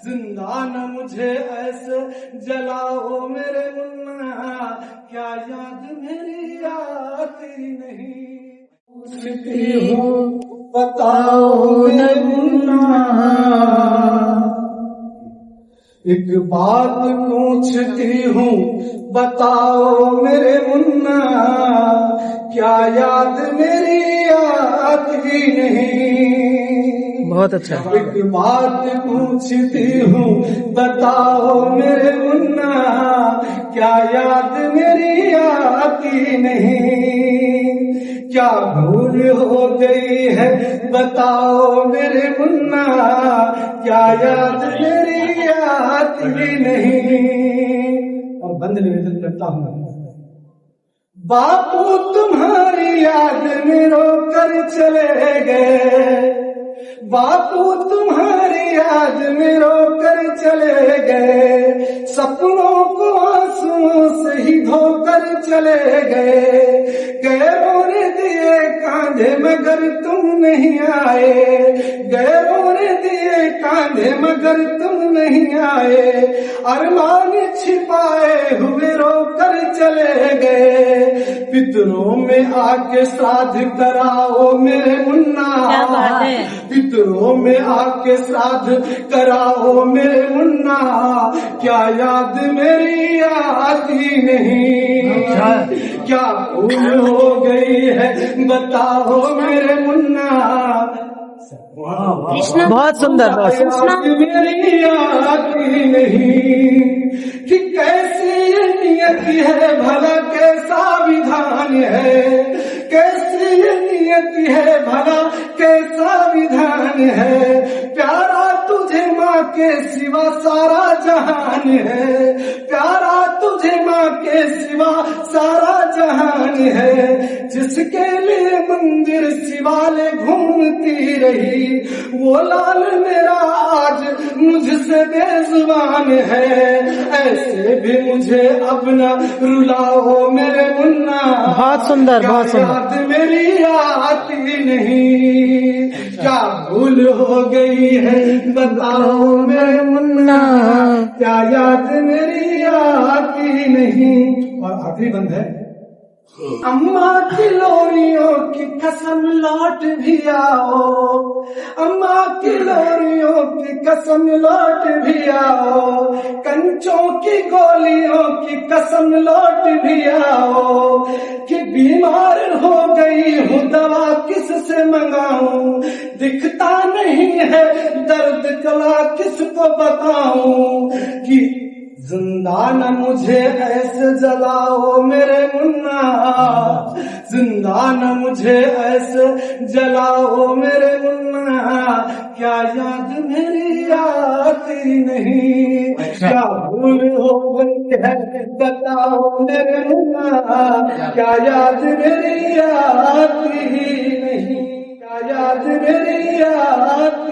जिंदा न मुझे ऐसे जलाओ मेरे मुन्ना, क्या याद मेरी आती नहीं। पूछती हूँ बताओ मेरे मुन्ना, एक बात पूछती हूँ बताओ मेरे मुन्ना, क्या याद मेरी आती नहीं। बहुत अच्छा। एक बात पूछती हूँ बताओ मेरे मुन्ना, क्या याद मेरी आती नहीं। क्या भूल हो गई है बताओ मेरे मुन्ना, क्या याद मेरी आती नहीं। और बंद निवेदन करता हूँ, बापू तुम्हारी याद में रोकर चले गए, बापू तुम्हारी याद में रोकर चले गए, सपनों को आंसुओं से ही धोकर चले गए। गैरों ने दिए कांधे मगर तुम नहीं आए, गैरों ने दिए कांधे मगर तुम नहीं आए। अरमान छिपाए हुए रोकर चले गए, पितरों में आके श्राद्ध कराओ मेरे मुन्ना, क्या बात है। पितरों में आके श्राद्ध कराओ मेरे मुन्ना, क्या याद मेरी आती नहीं। क्या भूल हो गई है बताओ मेरे मुन्ना। बहुत सुंदर, बहुत सुंदर। मेरी आती नहीं कि कैसी ये नियति है भला कैसा विधान है, कैसी ये नियति है भला कैसा विधान है। प्यारा तुझे माँ के सिवा सारा जहान है, प्यारा तुझे माँ के सिवा सारा जहान है। जिसके लिए मंदिर शिवालय घूमती रही, वो लाल मेरा आज मुझसे बेजुबान है। ऐसे भी मुझे अब न रुलाओ मेरे मुन्ना, बहुत सुंदर, बहुत सुंदर। याद मेरी आती नहीं। क्या भूल हो गई है बताओ मेरे मुन्ना, क्या याद मेरी आती नहीं। और आखिरी बंद है, अम्मा की लोरियों की कसम लौट भी आओ, अम्मा की लोरियों की कसम लौट भी आओ। कंचों की गोलियों की कसम लौट भी आओ। कि बीमार हो गई हूँ दवा किस से मंगाऊं, दिखता नहीं है दर्द गला किसको बताऊं। कि जिंदा न मुझे ऐसे जलाओ मेरे मुन्ना, जिंदा न मुझे ऐसे जलाओ मेरे मुन्ना, क्या याद मेरी आती नहीं। क्या भूल हो गई है बताओ मेरे मुन्ना, क्या याद मेरी आती नहीं, क्या याद मेरी आती